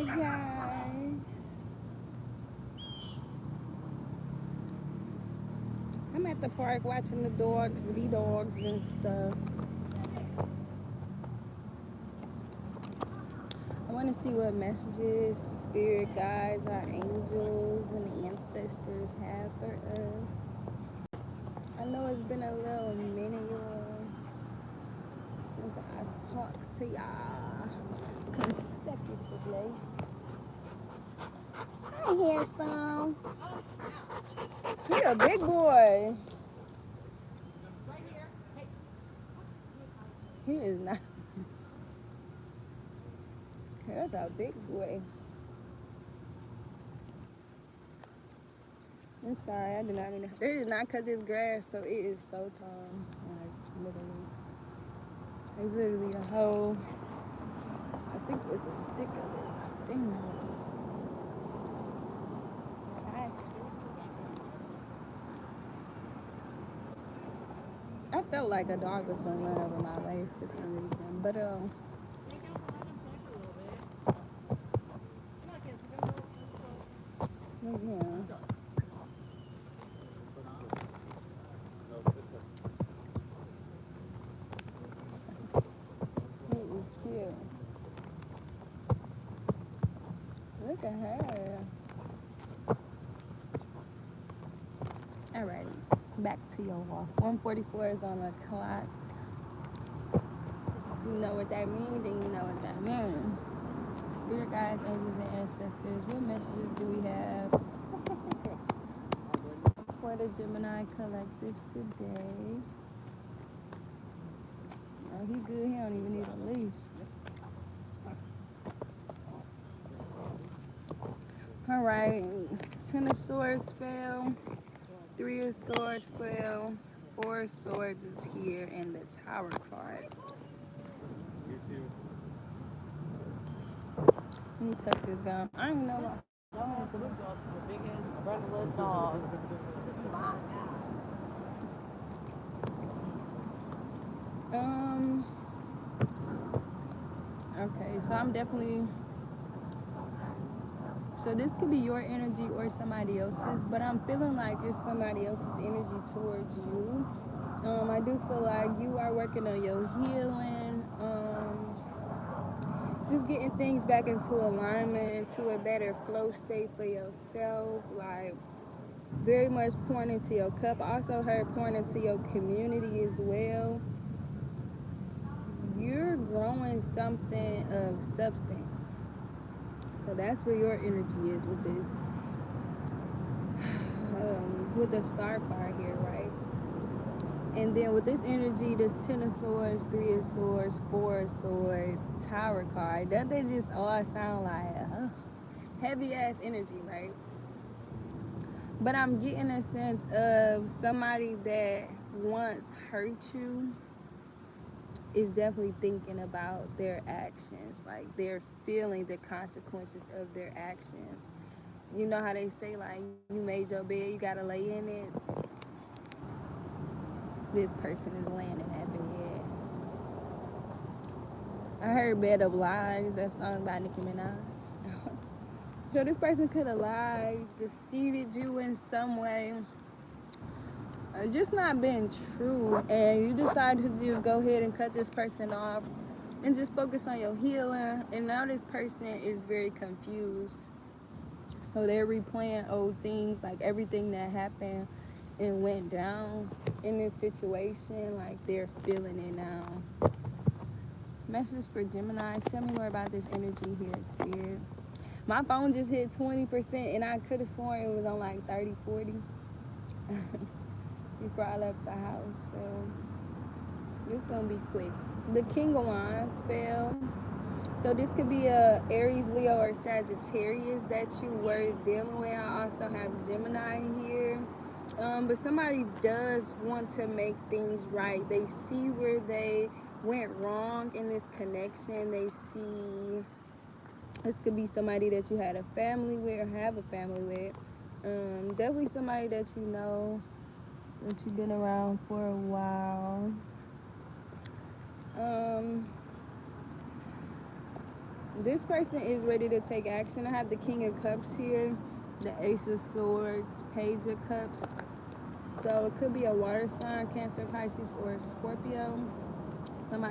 guys. I'm at the park watching the dogs be dogs and stuff. I want to see what messages spirit guides, our angels, and the ancestors have for us. I know it's been a little minute, y'all, since I talked to y'all consecutively. Hi, handsome. He a big boy. He is not. That's a big boy. I'm sorry, I did not mean to. They did not cut this grass, so it is so tall. Like, literally. It's literally a whole. I think it's a stick of it. Dang. I felt like a dog was gonna run over my way for some reason, but yeah. It is cute. Look at her. Alrighty, back to your wall. 1:44 is on the clock. You know what that means, then you know what that means. Spirit guides, angels, and ancestors. What messages do we have for the Gemini collective today? Oh, he good. He don't even need a leash. All right. Ten of Swords fell. Three of Swords fell. Four of Swords is here, and the Tower card. Let me tuck this gum. I don't know what. So this goes to the biggest, brotherless dog. Okay, so I'm definitely. So this could be your energy or somebody else's, but I'm feeling like it's somebody else's energy towards you. I do feel like you are working on your healing. Just getting things back into alignment, into a better flow state for yourself. Like very much pouring into your cup. I also heard pouring into your community as well. You're growing something of substance. So that's where your energy is with this, with the star card here, right? And then with this energy, this Ten of Swords, Three of Swords, Four of Swords, Tower card, don't they just all sound like heavy ass energy, right? But I'm getting a sense of somebody that once hurt you is definitely thinking about their actions, like they're feeling the consequences of their actions. You know how they say, like, you made your bed, you gotta lay in it. This person is laying in that bed. I heard Bed of Lies, that song by Nicki Minaj. So this person could have lied, deceived you in some way, just not been true, and you decide to just go ahead and cut this person off and just focus on your healing. And now this person is very confused, so they're replaying old things, like everything that happened and went down in this situation, like they're feeling it now. Message for Gemini. Tell me more about this energy here, Spirit. My phone just hit 20%, and I could have sworn it was on like 30, 40 before I left the house. So it's gonna be quick. The King of Wands fell. So this could be a Aries, Leo, or Sagittarius that you were dealing with. I also have Gemini here. But somebody does want to make things right. They see where they went wrong in this connection. They see this could be somebody that you had a family with or have a family with. Definitely somebody that you know, that you've been around for a while. This person is ready to take action. I have the King of Cups here, the Ace of Swords, Page of Cups. So it could be a water sign, Cancer, Pisces, or Scorpio.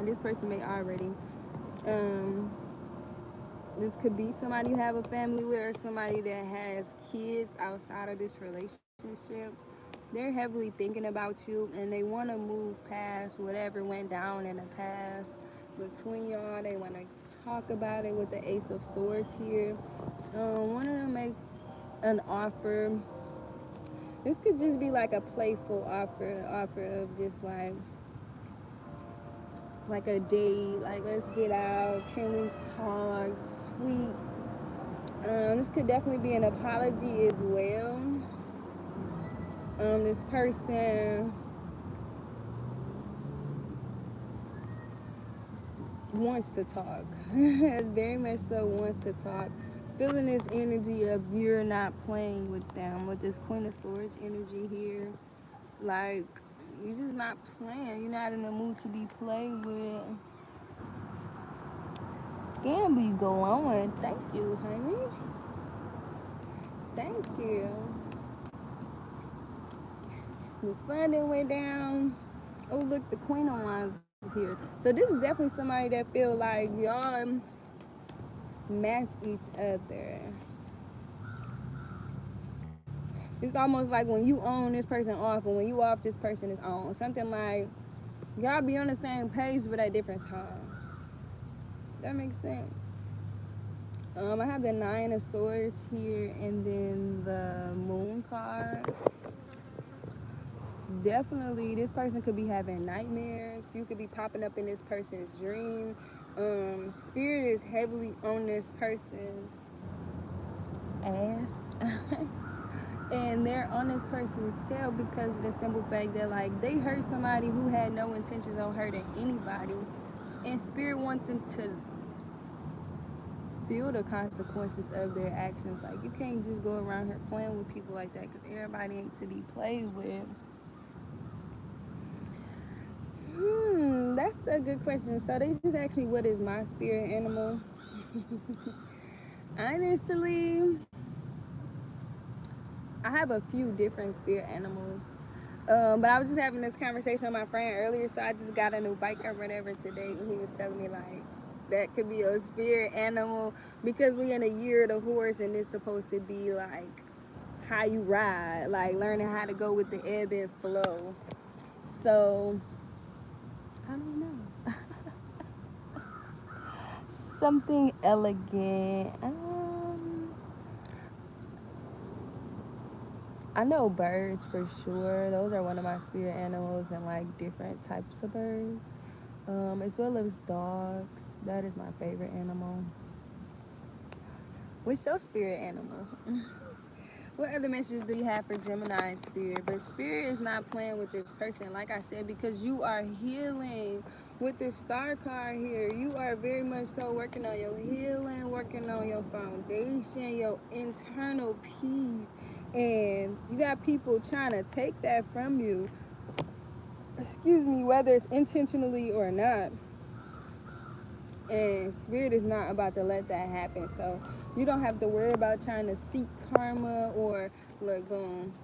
This person may already. This could be somebody you have a family with, or somebody that has kids outside of this relationship. They're heavily thinking about you, and they want to move past whatever went down in the past between y'all. They want to talk about it with the Ace of Swords here. One of them make an offer. This could just be like a playful offer of just like a date, like let's get out, can we talk, sweet. This could definitely be an apology as well. This person wants to talk, very much so wants to talk. Feeling this energy of you're not playing with them, with this Queen of Swords energy here. Like, you're just not playing. You're not in the mood to be played with. Scan be glowing. Thank you, honey. Thank you. The sun then went down. Oh, look, the Queen of Wands is here. So this is definitely somebody that feel like y'all match each other. It's almost like when you own this person off, and when you off, this person is on. Something like y'all be on the same page but at different times. That makes sense. I have the Nine of Swords here, and then the Moon card. Definitely, this person could be having nightmares. You could be popping up in this person's dream. Spirit is heavily on this person's ass. And they're on this person's tail because of the simple fact that, like, they hurt somebody who had no intentions of hurting anybody. And Spirit wants them to feel the consequences of their actions. Like, you can't just go around here playing with people like that, because everybody ain't to be played with. That's a good question. So they just asked me, what is my spirit animal? Honestly, I have a few different spirit animals. But I was just having this conversation with my friend earlier, so I just got a new bike or whatever today, and he was telling me, like, that could be a spirit animal because we're in a year of the horse, and it's supposed to be like how you ride, like learning how to go with the ebb and flow. So I don't know. Something elegant. I know birds for sure. Those are one of my spirit animals, and like different types of birds. As well as dogs. That is my favorite animal. What's your spirit animal? What other messages do you have for Gemini spirit? But spirit is not playing with this person, like I said, because you are healing with this star card here. You are very much so working on your healing, working on your foundation, your internal peace. And you got people trying to take that from you. Excuse me, whether it's intentionally or not. And spirit is not about to let that happen. So you don't have to worry about trying to seek karma or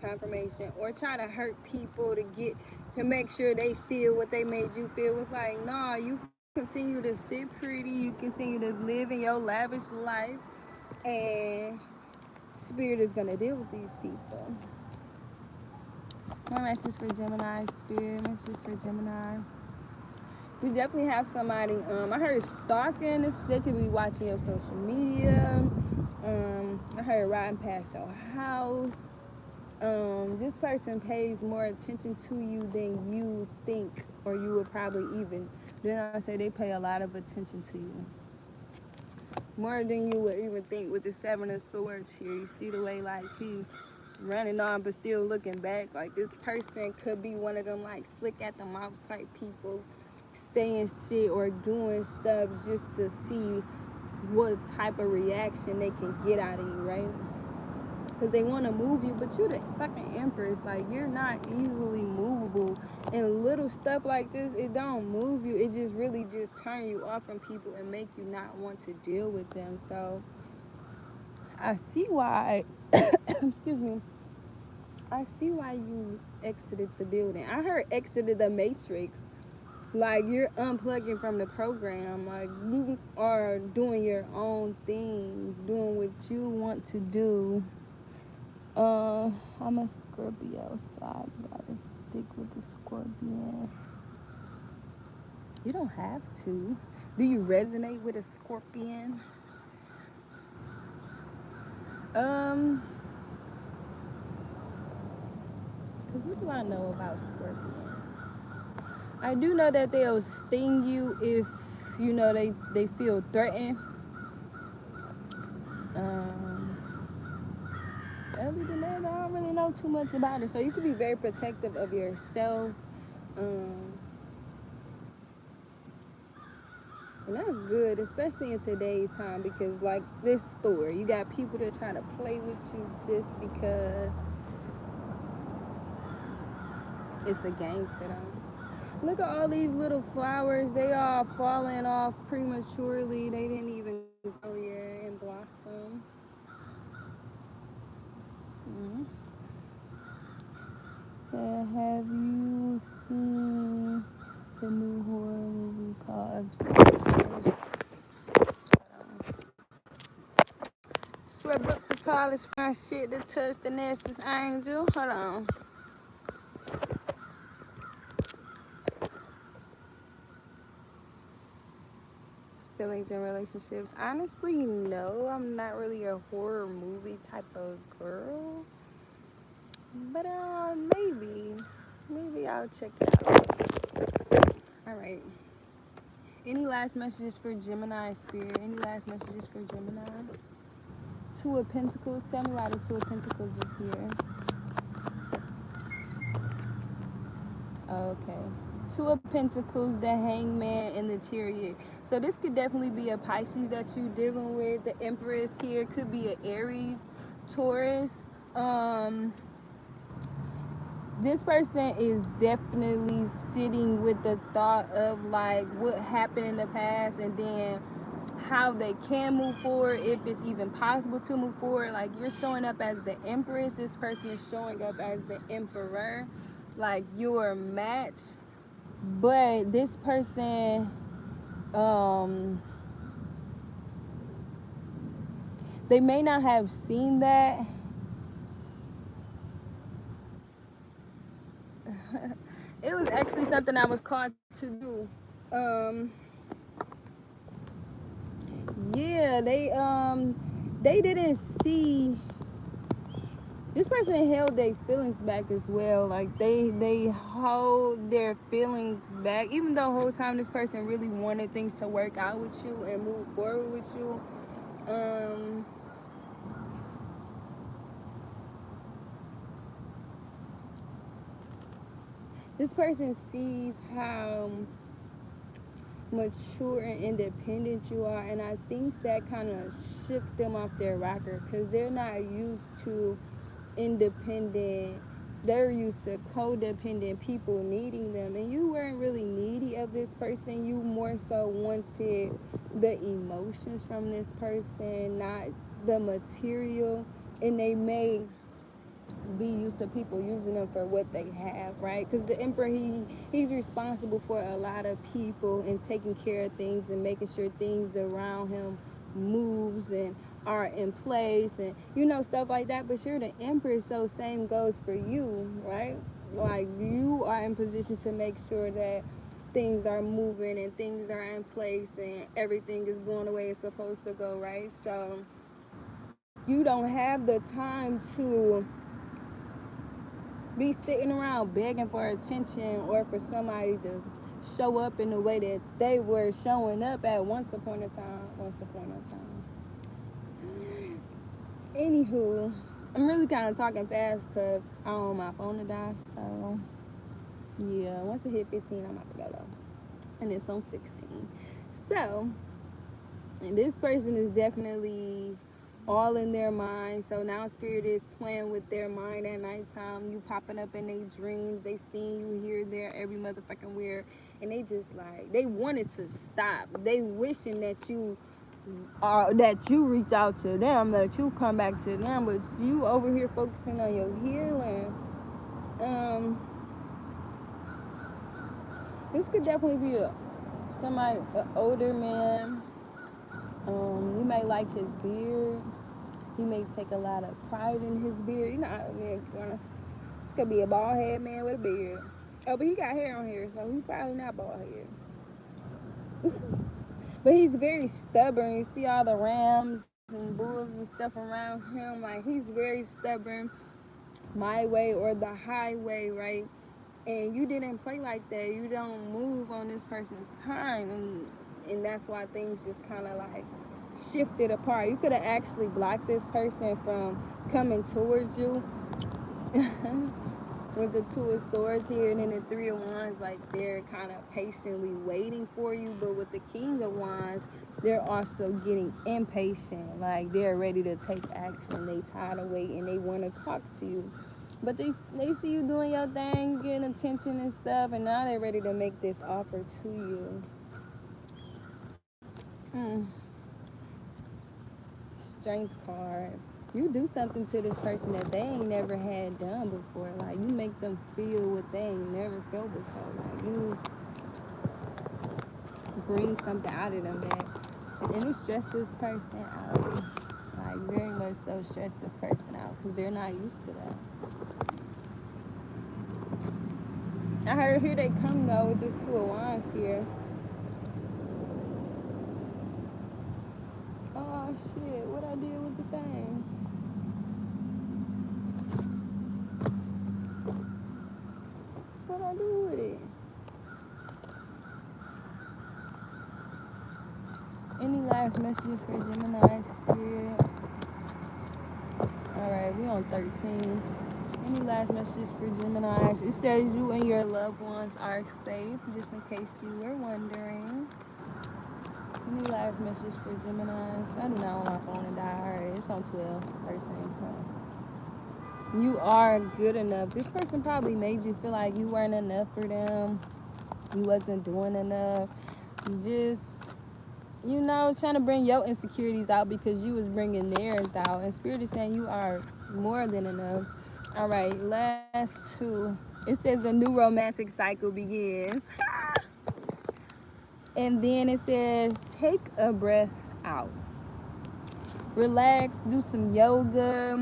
confirmation, or trying to hurt people to make sure they feel what they made you feel. It's like, nah, you continue to sit pretty, you continue to live in your lavish life, and spirit is gonna deal with these people. My message for Gemini spirit, message for Gemini. You definitely have somebody, I heard stalking. They could be watching your social media. I heard riding past your house. This person pays more attention to you than you think, or you would probably even. Then I say they pay a lot of attention to you. More than you would even think. With the Seven of Swords here, you see the way like he running on but still looking back. Like, this person could be one of them like slick at the mouth type people, saying shit or doing stuff just to see what type of reaction they can get out of you, right? because they want to move you, but you're the fucking empress. Like, you're not easily movable, and little stuff like this, it don't move you. It just really just turn you off from people and make you not want to deal with them. So I see why excuse me, I see why you exited the building. I heard exited the matrix. Like, you're unplugging from the program. Like, you are doing your own thing, doing what you want to do. I'm a Scorpio, so I gotta stick with the Scorpion. You don't have to. Do you resonate with a Scorpion? Because what do I know about Scorpions? I do know that they'll sting you if, you know, they feel threatened. Um, Other than that, I don't really know too much about it. So you can be very protective of yourself. Um, and that's good, especially in today's time, because like this story, you got people that try to play with you just because it's a game to them. Look at all these little flowers. They are falling off prematurely. They didn't even grow yet and blossom. Mm-hmm. Have you seen the new horror movie called Obsession? Swept up the tallest fine shit that touched the nastiest angel. Hold on. Feelings and relationships. Honestly, no. I'm not really a horror movie type of girl. But maybe I'll check it out. All right. Any last messages for Gemini spirit? Any last messages for Gemini? Two of Pentacles. Tell me why the Two of Pentacles is here. Okay. Two of Pentacles, the Hangman, and the Chariot. So this could definitely be a Pisces that you're dealing with. The Empress here could be an Aries, Taurus. This person is definitely sitting with the thought of like what happened in the past, and then how they can move forward, if it's even possible to move forward. Like, you're showing up as the Empress, this person is showing up as the Emperor, like you're a match. But this person, they may not have seen that. It was actually something I was called to do. Yeah, they didn't see. This person held their feelings back as well. Like, they hold their feelings back, even though the whole time this person really wanted things to work out with you and move forward with you. This person sees how mature and independent you are, and I think that kind of shook them off their rocker, because they're not used to independent. They're used to codependent people needing them, and you weren't really needy of this person. You more so wanted the emotions from this person, not the material. And they may be used to people using them for what they have, right? Because the Emperor, he's responsible for a lot of people and taking care of things and making sure things around him moves and are in place, and stuff like that. But you're the Empress, so same goes for you, right? Like, you are in position to make sure that things are moving and things are in place and everything is going the way it's supposed to go, right? So you don't have the time to be sitting around begging for attention or for somebody to show up in the way that they were showing up at once upon a time. Anywho, I'm really kind of talking fast because I don't want my phone to die. So yeah, once it hit 15, I'm about to go though, and it's on 16. So, and this person is definitely all in their mind. So now spirit is playing with their mind at nighttime. You popping up in their dreams. They seeing you here, there, every motherfucking where. And they just like, they wanted to stop. They wishing that you reach out to them, that you come back to them, but you over here focusing on your healing. This could definitely be somebody, an older man. You may like his beard. He may take a lot of pride in his beard. You know, this could be a bald head man with a beard. Oh, but he got hair on here, so he's probably not bald head. But he's very stubborn. You see all the rams and bulls and stuff around him. Like, he's very stubborn. My way or the highway, right? And you didn't play like that. You don't move on this person's time. And that's why things just kind of like shifted apart. You could have actually blocked this person from coming towards you. With the Two of Swords here and then the Three of Wands, like they're kind of patiently waiting for you. But with the King of Wands, they're also getting impatient. Like they're ready to take action. They tired of waiting. They want to talk to you. But they see you doing your thing, getting attention and stuff, and now they're ready to make this offer to you. Strength card. You do something to this person that they ain't never had done before. Like, you make them feel what they ain't never felt before. Like, you bring something out of them that, and it stressed this person out. Like, very much so stress this person out because they're not used to that. I heard here they come though with this Two of Wands here. Oh shit, what I did with the thing? What I do with it? Any last messages for Gemini spirit? Alright, we on 13. Any last messages for Gemini? It says you and your loved ones are safe, just in case you were wondering. Any last messages for Geminis? I do not want my phone to die. Alright, it's on 12. 13. You are good enough. This person probably made you feel like you weren't enough for them. You wasn't doing enough. Just, you know, trying to bring your insecurities out because you was bringing theirs out. And Spirit is saying you are more than enough. All right, last two. It says a new romantic cycle begins. And then it says take a breath out. Relax, do some yoga,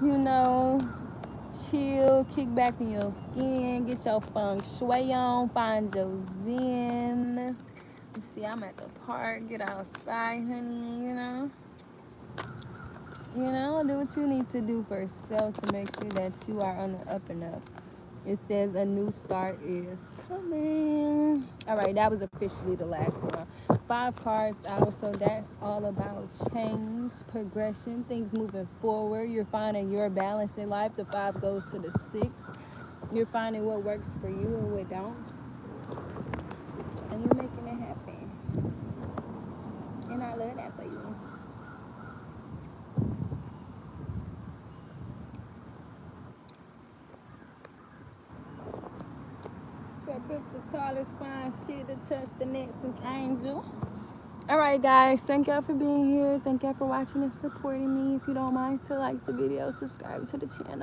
you know, chill, kick back in your skin, get your feng shui on, find your zen. You see, I'm at the park, get outside, honey, you know. You know, do what you need to do for yourself to make sure that you are on the up and up. It says a new start is coming. All right, that was officially the last one. 5 cards out, so that's all about change, progression, things moving forward. You're finding your balance in life. The 5 goes to the 6. You're finding what works for you and what don't. And you're making it happen. And I love that for you. The tallest fine shit to touch the next is Angel. Alright guys, thank y'all for being here. Thank y'all for watching and supporting me. If you don't mind to like the video, subscribe to the channel.